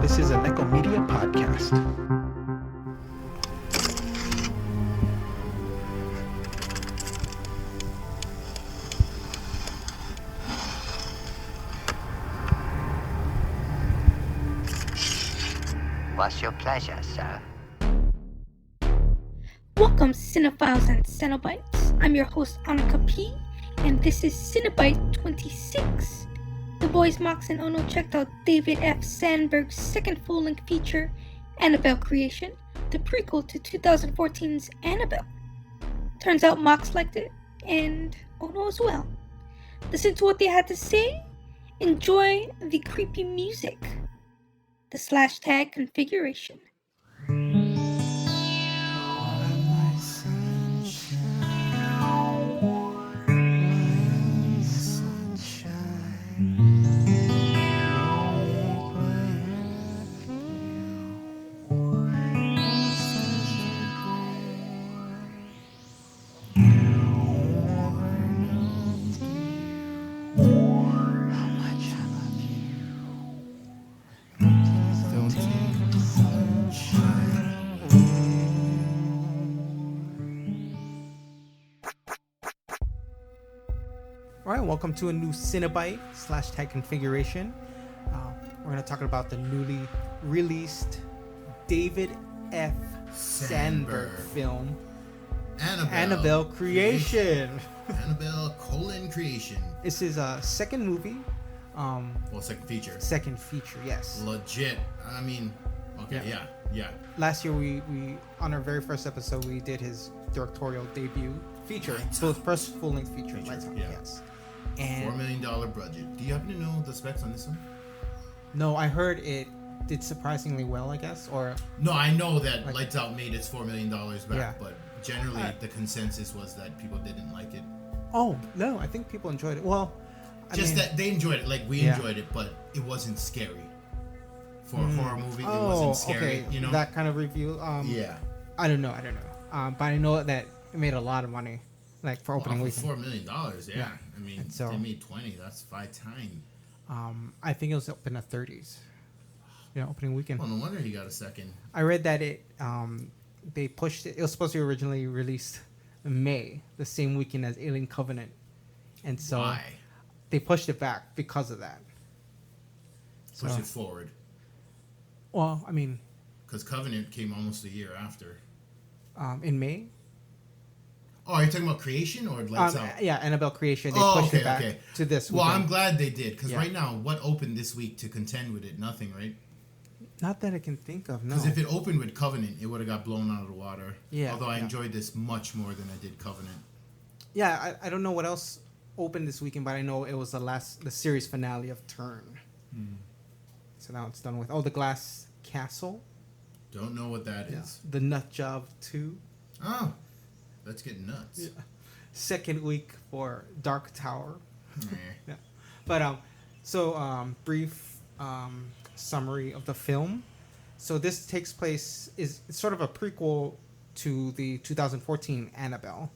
This is a Nekko Media podcast. What's your pleasure, sir? Welcome, Cinephiles and Cenobites. I'm your host, Annika P, and this is Cinebite 26. The boys Mox and Ono checked out David F. Sandberg's second full-length feature, Annabelle Creation, the prequel to 2014's Annabelle. Turns out Mox liked it, and Ono as well. Listen to what they had to say, enjoy the creepy music, the /tag configuration. Alright, welcome to a new Cinebite /tag configuration. We're going to talk about the newly released David F. Sandberg film, Annabelle Creation. Annabelle : Creation. It's his second movie. Second feature. Second feature, yes. Legit. I mean, okay, yeah. Last year, we on our very first episode, we did his directorial debut feature. So his first full-length feature. Lights Out, yes. And $4 million budget. Do you happen to know the specs on this one? No, I heard it did surprisingly well, I guess, or... No, I know that Lights Out made its $4 million back, but generally I... the consensus was that people didn't like it. Oh, no, I think people enjoyed it. Well, that they enjoyed it, like we enjoyed it, but it wasn't scary. For a horror movie, it wasn't scary, you know? That kind of review. Yeah. I don't know. But I know that it made a lot of money, like for opening weekend. $4 million, yeah. I mean, they made 20. That's 5 times. I think it was up in the 30s. Yeah, opening weekend. Well, no wonder he got a second. I read that they pushed it. It was supposed to be originally released in May, the same weekend as Alien Covenant, and so why? They pushed it back because of that. Pushed it forward. Well, I mean, because Covenant came almost a year after. In May. Oh, are you talking about Creation or Lights Out? Yeah, Annabelle Creation. They pushed it back to this weekend. Well, I'm glad they did, because right now, what opened this week to contend with it? Nothing, right? Not that I can think of, no. Because if it opened with Covenant, it would have got blown out of the water. Yeah. Although I enjoyed this much more than I did Covenant. Yeah, I don't know what else opened this weekend, but I know it was the series finale of Turn. So now it's done with. Oh, The Glass Castle. Don't know what that is. The Nut Job 2. Oh, let's get nuts. Yeah. Second week for Dark Tower. Yeah. But brief summary of the film. So this takes place it's sort of a prequel to the 2014 Annabelle.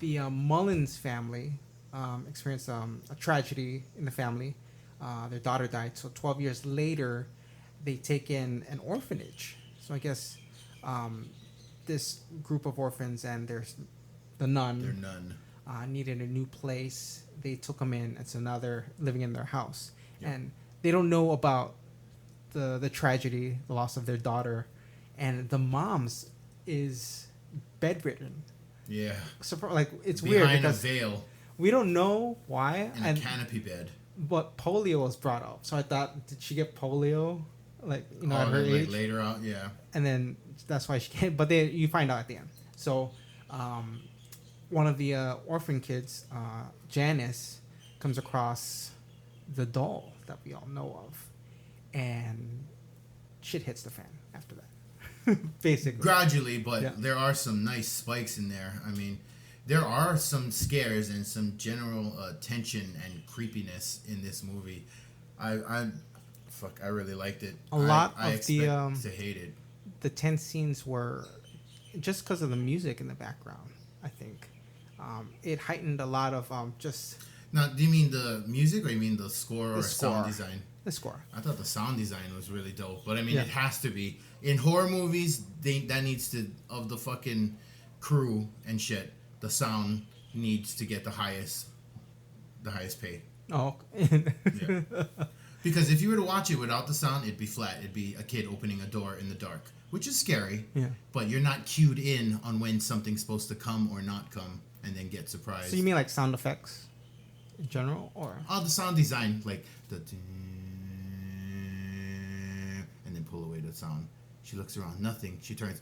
The Mullins family experienced a tragedy in the family. Their daughter died. So 12 years later, they take in an orphanage. So I guess this group of orphans and there's the nun. Their nun. Needed a new place. They took them in, and so now they're living in their house. Yep. And they don't know about the tragedy, the loss of their daughter, and the mom's is bedridden. Yeah. So it's behind weird because a veil. We don't know why. In a canopy bed. But polio was brought up, so I thought, did she get polio? At her age? Later on, yeah. And then that's why she can't. But you find out at the end. So, one of the orphan kids, Janice, comes across the doll that we all know of, and shit hits the fan after that. Basically. Gradually, but there are some nice spikes in there. I mean, there are some scares and some general tension and creepiness in this movie. I really liked it. A lot I of expect to hate it. The tense scenes were just because of the music in the background. I think it heightened a lot of just Now, do you mean the music or you mean the score or score. sound design? The score. I thought the sound design was really dope, but I mean, Yeah. it has to be in horror movies. That needs to of the fucking crew and shit. The sound needs to get the highest pay. Oh. Yeah. Because if you were to watch it without the sound, it'd be flat. It'd be a kid opening a door in the dark, which is scary. Yeah. But you're not cued in on when something's supposed to come or not come, and then get surprised. So you mean like sound effects in general, or? Oh, the sound design, like the and then pull away the sound. She looks around, nothing. She turns.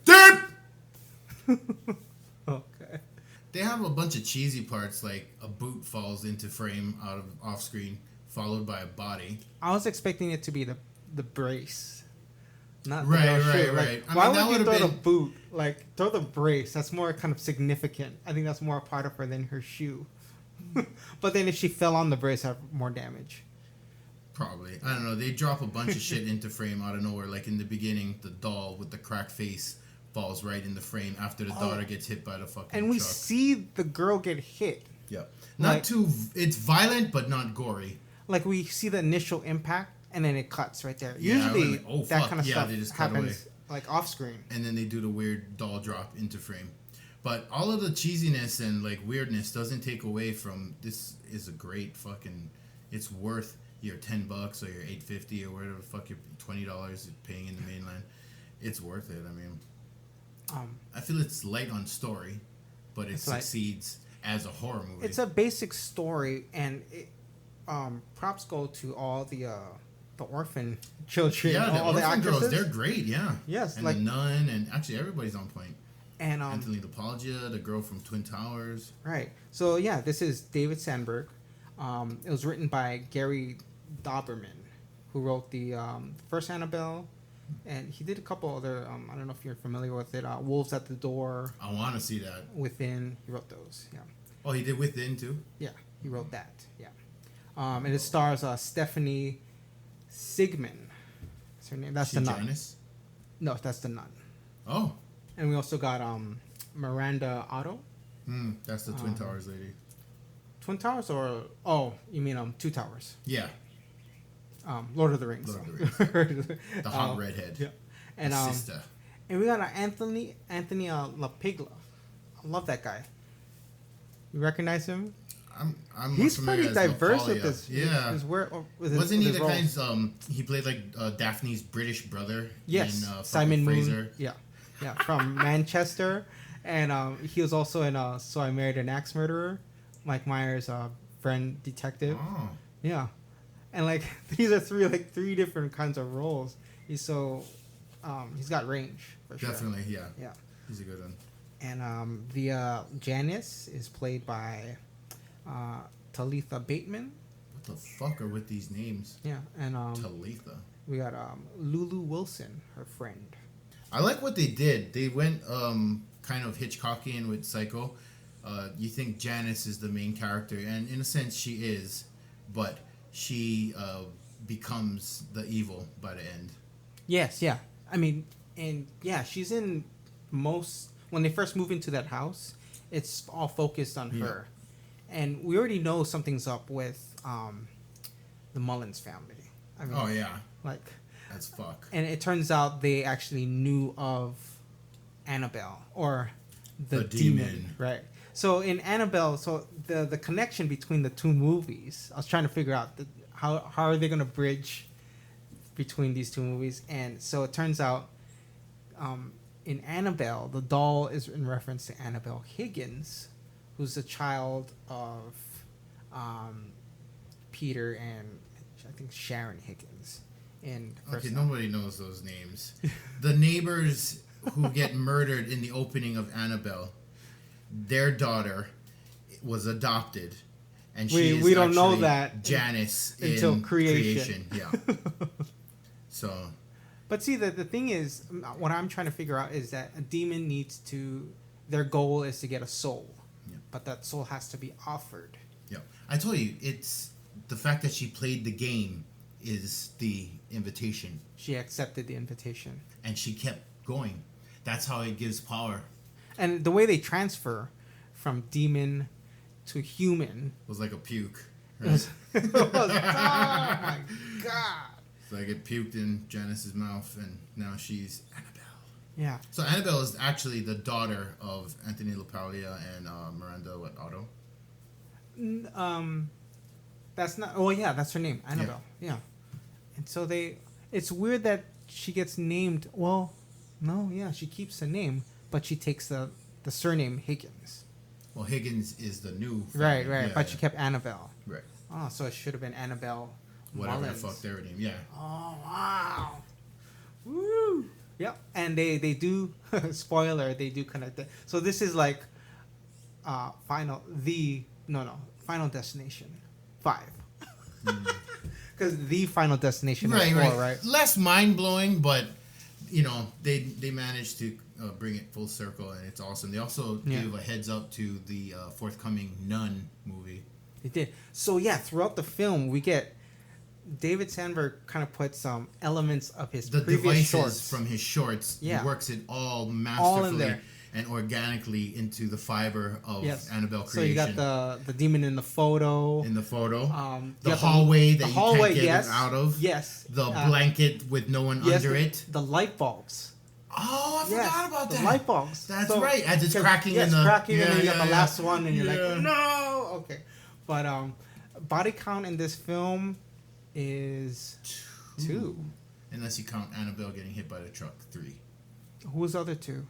Okay. They have a bunch of cheesy parts, like a boot falls into frame out of off screen, followed by a body. I was expecting it to be the brace. Not the Right, real right, shoe. Like, right. I why mean, that would you throw would've the been- boot? Like, throw the brace. That's more kind of significant. I think that's more a part of her than her shoe. But then if she fell on the brace, have more damage. Probably. I don't know. They drop a bunch of shit into frame out of nowhere. Like in the beginning, the doll with the cracked face falls right in the frame after the daughter gets hit by the fucking And we truck. see the girl get hit. Yep. Not like- too... It's violent, but not gory. Like, we see the initial impact, and then it cuts right there. Yeah, I was Usually, like, oh, that fuck. kind of Yeah, stuff they just cut happens, like, off-screen. And then they do the weird doll drop into frame. But all of the cheesiness and, like, weirdness doesn't take away from... This is a great fucking... It's worth your $10 or your $8.50 or whatever the fuck your $20 you're paying in the mainland. It's worth it. I mean... I feel it's light on story, but it succeeds as a horror movie. It's a basic story, and it, props go to all the orphan children. yeah, the all the orphan girls, actresses. they're great, yeah. Yes, and like- the nun, and actually everybody's on point. And Anthony LaPaglia, the girl from Twin Towers. right. So yeah, this is David Sandberg. It was written by Gary Dauberman, who wrote the first Annabelle, and he did a couple other. I don't know if you're familiar with it. Wolves at the Door, I want to see that. Within. He wrote those. Yeah. Oh, he did Within too? Yeah, he wrote that. Yeah, and it stars Stephanie Sigman. That's her name. That's the nun. Janice? No, that's the nun. Oh, And we also got Miranda Otto. that's the Twin Towers lady. Twin Towers, or you mean Two Towers? Yeah, Lord of the Rings. Lord of the Rings. The hot redhead. Yeah, and Sister. and we got Anthony LaPaglia. I love that guy. You recognize him? I'm He's familiar pretty as diverse LaPaglia. with this. Yeah. With Wasn't he his the roles. kind? He played like Daphne's British brother. Yes, in, Simon Fraser. Moon. Yeah, from Manchester, and he was also in So I Married an Axe Murderer, Mike Myers' friend detective. Oh, Yeah, and like these are three different kinds of roles. He's he's got range for sure. definitely. Yeah, Yeah, he's a good one. and the Janice is played by Talitha Bateman. What the fuck are with these names? Yeah, and Talitha. we got Lulu Wilson, her friend. I like what they did. They went kind of Hitchcockian with Psycho. You think Janice is the main character, and in a sense she is, but she becomes the evil by the end. Yes, yeah. I mean, and yeah, she's in most when they first move into that house. It's all focused on her, and we already know something's up with the Mullins family. I mean, Oh yeah, like, that's fuck. and it turns out they actually knew of Annabelle or the demon, right? So in Annabelle, so the connection between the two movies, I was trying to figure out how are they going to bridge between these two movies, and so it turns out in Annabelle, the doll is in reference to Annabelle Higgins, who's a child of Peter and I think Sharon Higgins. In Okay, nobody knows those names. The neighbors who get murdered in the opening of Annabelle, their daughter was adopted, and We don't know actually that Janice until in creation. Yeah. So But see, the thing is, what I'm trying to figure out is that a demon needs to, their goal is to get a soul. Yeah. But that soul has to be offered. yeah, I told you, it's the fact that she played the game is the invitation, She accepted the invitation. and she kept going. That's how it gives power. And the way they transfer from demon to human, It was like a puke. Right? Oh my god. So I get puked in Janice's mouth, and now she's Annabelle. Yeah. So Annabelle is actually the daughter of Anthony LaPaglia and Miranda Otto. That's not. Oh yeah, that's her name, Annabelle. Yeah. And so it's weird that she gets named. Well, no, yeah, she keeps the name, but she takes the surname Higgins. Well, Higgins is the new Right. family. Yeah, but she kept Annabelle. Right. Oh, so it should have been Annabelle. Whatever Mullins. the fuck their name. Yeah. Oh wow. Woo. Yep. And they do spoiler, they do connect it. So this is like Final Destination 5. Because the Final Destination is 4, right? Less mind blowing, but they managed to bring it full circle, and it's awesome. They also gave a heads up to the forthcoming Nun movie. They did. So yeah, throughout the film we get David Sandberg kind of puts some elements of his The previous devices shorts from his shorts. Yeah. He works it all All masterfully in there. and organically into the fiber of Annabelle creation. So you got the demon in the photo. In the photo, You the got hallway that the you hallway, can't get yes, out of. Yes. The blanket with no one under it. The light bulbs. Oh, I forgot about that. The light bulbs. That's right. As it's cracking in the cracking, and then you got the last one, and you're Yeah. like, no. Okay, but body count in this film is 2. Unless you count Annabelle getting hit by the truck, 3. Who's the other 2?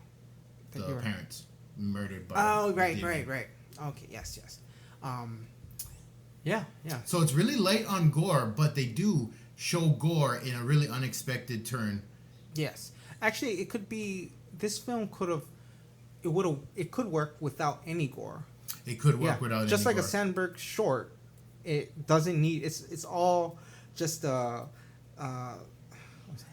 The parents murdered by. Oh, the right. demon. Okay, yes. Yeah. So it's really light on gore, but they do show gore in a really unexpected turn. Yes. Actually, it could be. This film it could work without any gore. It could work without any just like gore. a Sandberg short. It doesn't need. It's all just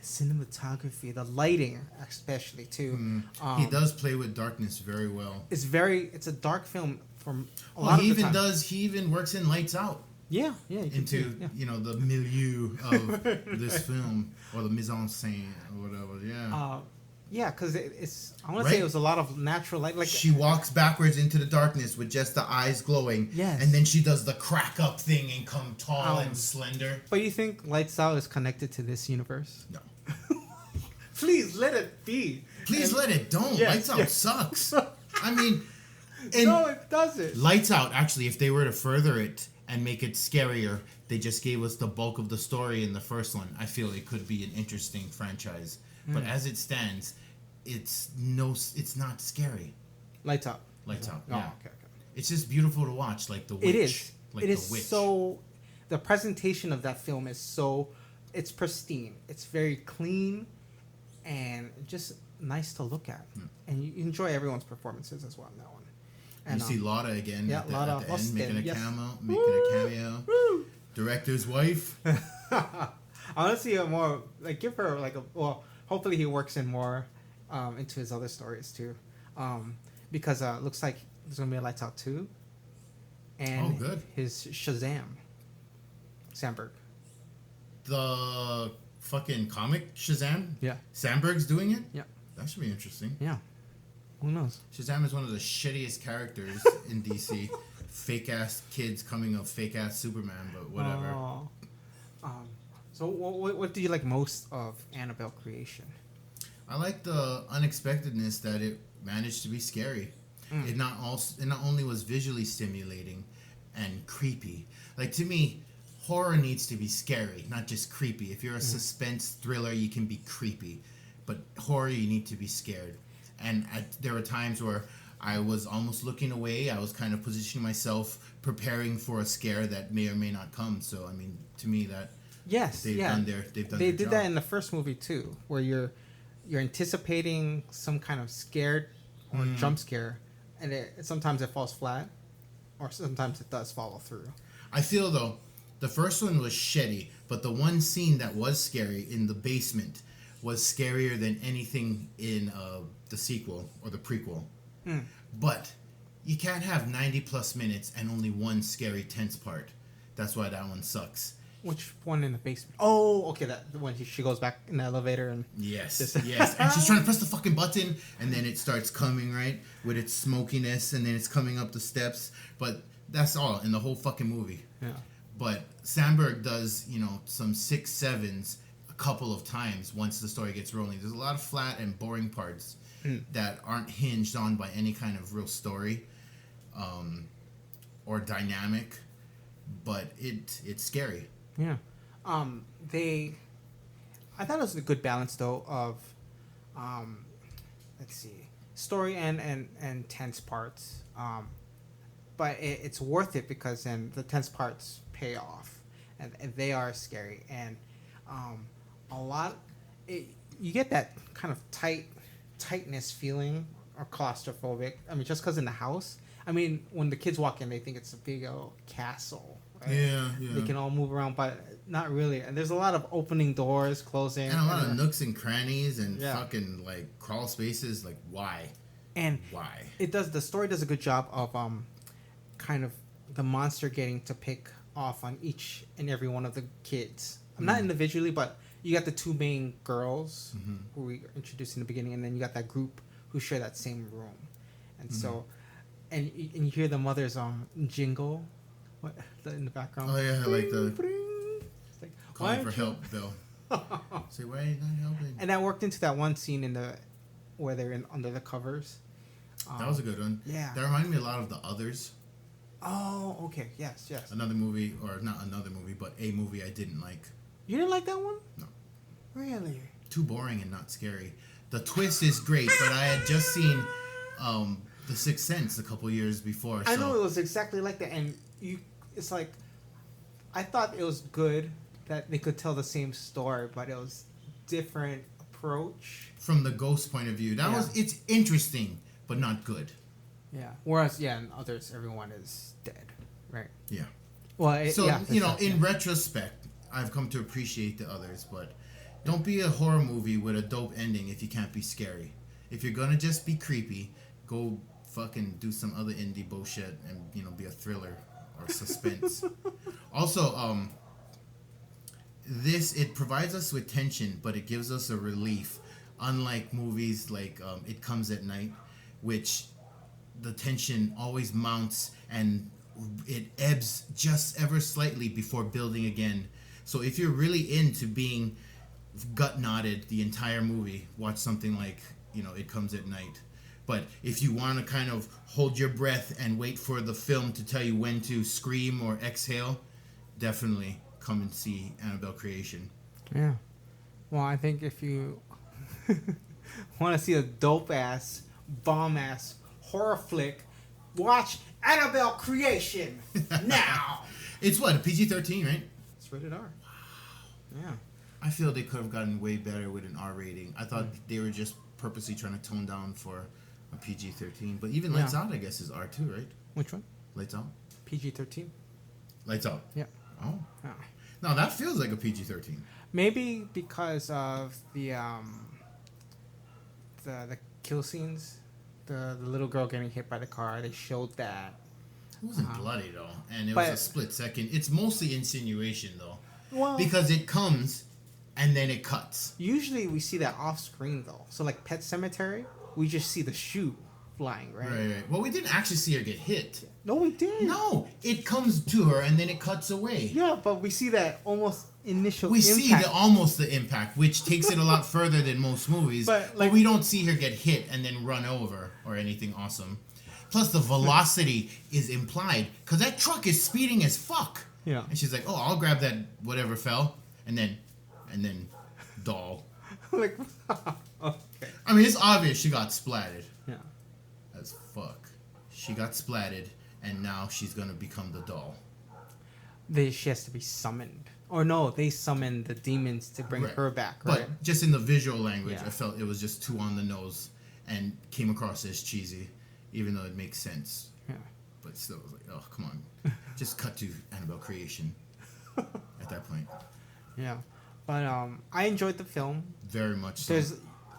cinematography, the lighting especially too. He does play with darkness very well. It's a dark film from a lot of the time. He even works in Lights Out. Yeah, you can into see, yeah. The milieu of this film, or the mise en scène or whatever. Yeah, because it's. I want to say it was a lot of natural light. Like she walks backwards into the darkness with just the eyes glowing. Yes. And then she does the crack up thing and come tall and slender. But you think Lights Out is connected to this universe? No. Please let it be. Let it. Don't. Yes, Lights Out sucks. I mean, no, it doesn't. Lights Out. Actually, if they were to further it and make it scarier, they just gave us the bulk of the story in the first one. I feel it could be an interesting franchise. But as it stands, it's not scary. Lights Out. Lights Out. Oh, Yeah. okay. It's just beautiful to watch, like The Witch. It is. Like it is The Witch. so. The presentation of that film is so. It's pristine. It's very clean, and just nice to look at. And you enjoy everyone's performances as well in that one. And you see Lotta again at the Lotta end, Austin, making a yes. cameo. Woo! Director's wife. I want to see a more give her hopefully he works in more into his other stories too, because it looks like there's gonna be a Lights Out 2, and good. his Shazam, Sandberg. The fucking comic Shazam. Yeah. Sandberg's doing it. Yeah. That should be interesting. Yeah. Who knows? Shazam is one of the shittiest characters in DC. Fake ass kids coming of fake ass Superman, but whatever. Oh. So what do you like most of Annabelle creation? I like the unexpectedness that it managed to be scary. It not only was visually stimulating and creepy. Like, to me, horror needs to be scary, not just creepy. If you're a suspense thriller, you can be creepy, but horror, you need to be scared. And there were times where I was almost looking away. I was kind of positioning myself, preparing for a scare that may or may not come. So, I mean, to me, that they've done their They job. did that in the first movie too, where you're anticipating some kind of scared or jump scare, and sometimes it falls flat, or sometimes it does follow through. I feel, though, the first one was shitty, but the one scene that was scary in the basement was scarier than anything in the sequel or the prequel. But you can't have 90 plus minutes and only one scary tense part. That's why that one sucks. Which one in the basement? Oh, okay, that when she goes back in the elevator and Yes. And she's trying to press the fucking button, and then it starts coming, right, with its smokiness, and then it's coming up the steps. But that's all in the whole fucking movie. Yeah. but Sandberg does, some 6/7s a couple of times once the story gets rolling. There's a lot of flat and boring parts that aren't hinged on by any kind of real story or dynamic, but it's scary. Yeah. I thought it was a good balance though of let's see, story and tense parts. But it's worth it because then the tense parts pay off, and they are scary, and you get that kind of tightness feeling or claustrophobic. I mean, just because in the house. I mean, when the kids walk in, they think it's a big old castle. Right? Yeah. They can all move around, but not really. And there's a lot of opening doors, closing, and a lot of nooks and crannies and fucking like crawl spaces. Like, why? And why? The story does a good job of kind of the monster getting to pick off on each and every one of the kids. Not individually, but you got the two main girls who we introduced in the beginning, and then you got that group who share that same room. And so, and you hear the mother's jingle in the background. Oh yeah, like the it's like, calling for help bell. Say, why are you not helping? And that worked into that one scene where they're under the covers. That was a good one. Yeah. That reminded me a lot of The Others. Oh, okay. Yes. Another movie, or not another movie, but a movie I didn't like. You didn't like that one? No. Really? Too boring and not scary. The twist is great, but I had just seen The Sixth Sense a couple years before. I know it was exactly like that, and it's like, I thought it was good that they could tell the same story, but it was different approach. From the ghost point of view. It's interesting, but not good. Yeah. Whereas, in Others, everyone is dead, right? Yeah. Well, in retrospect, I've come to appreciate The Others, but don't be a horror movie with a dope ending if you can't be scary. If you're gonna just be creepy, go fucking do some other indie bullshit and be a thriller or suspense. Also, it provides us with tension, but it gives us a relief. Unlike movies like It Comes at Night, which the tension always mounts and it ebbs just ever slightly before building again. So if you're really into being gut knotted the entire movie, watch something like It Comes at Night. But if you want to kind of hold your breath and wait for the film to tell you when to scream or exhale, definitely come and see Annabelle Creation. Yeah. Well, I think if you want to see a dope-ass, bomb-ass horror flick, watch Annabelle Creation now. It's what, a PG-13, right? It's rated R. Wow. Yeah. I feel they could have gotten way better with an R rating. I thought they were just purposely trying to tone down for a PG-13. But even Lights Out, I guess, is R2, right? Which one? Lights Out. PG-13. Lights Out. Yeah. Oh. Yeah. No, that feels like a PG-13. Maybe because of the kill scenes, the little girl getting hit by the car. They showed that. It wasn't bloody though, and it was a split second. It's mostly insinuation though, because it comes and then it cuts. Usually we see that off screen though. So like Pet Cemetery, we just see the shoe flying, right? Right. Well, we didn't actually see her get hit. No, we did. No, it comes to her and then it cuts away. Yeah, but we see that almost initial We impact. see the impact, which takes it a lot further than most movies. But we don't see her get hit and then run over or anything awesome. Plus, the velocity is implied because that truck is speeding as fuck. Yeah. And she's like, "Oh, I'll grab that whatever fell," and then doll. Like, okay. I mean, it's obvious she got splatted. Yeah. As fuck. She got splatted, and now she's gonna become the doll. She has to be summoned. Or no, they summoned the demons to bring her back, right? But just in the visual language, Yeah. I felt it was just too on the nose and came across as cheesy, even though it makes sense. Yeah. But still, I was like, oh, come on. Just cut to Annabelle Creation at that point. Yeah. But I enjoyed the film. Very much so.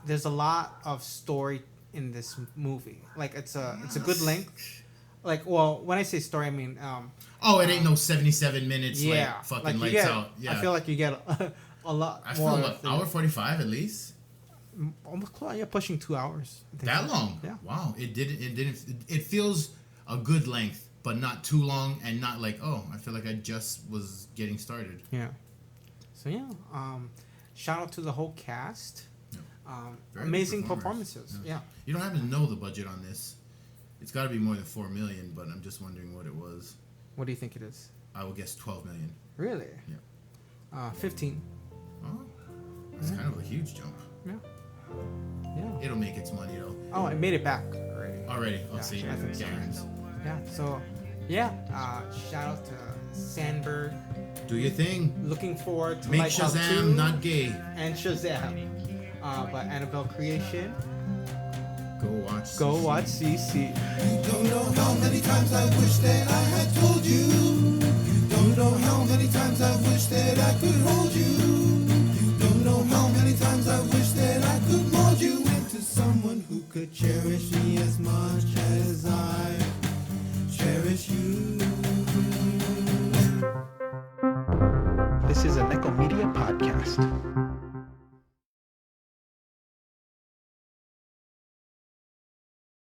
There's a lot of story in this movie. Like it's a good length. Like, well, when I say story, I mean it ain't no 77 minutes like fucking Lights Out. Yeah. I feel like you get a lot more. I feel like hour 45 at least. Almost close. You're pushing 2 hours. That long? Yeah. Wow. It feels a good length but not too long, and not like, oh, I feel like I just was getting started. Yeah. So yeah, shout out to the whole cast. Very Amazing good performances. Yeah. You don't happen to know the budget on this. It's got to be more than $4 million, but I'm just wondering what it was. What do you think it is? I will guess $12 million. Really? Yeah. 15. Oh, that's kind of a huge jump. Yeah. Yeah. It'll make its money though. Oh, it made it back already. Already, I'll Yeah, see. I think so. Garants. Yeah. So, yeah. Shout out to Sandberg. Do your thing. Looking forward to Make Lighthouse 2 Shazam not gay. and Shazam. But Annabelle creation. Go watch. Go CC. watch CC. You don't know how many times I wish that I had told you. You don't know how many times I wish that I could hold you.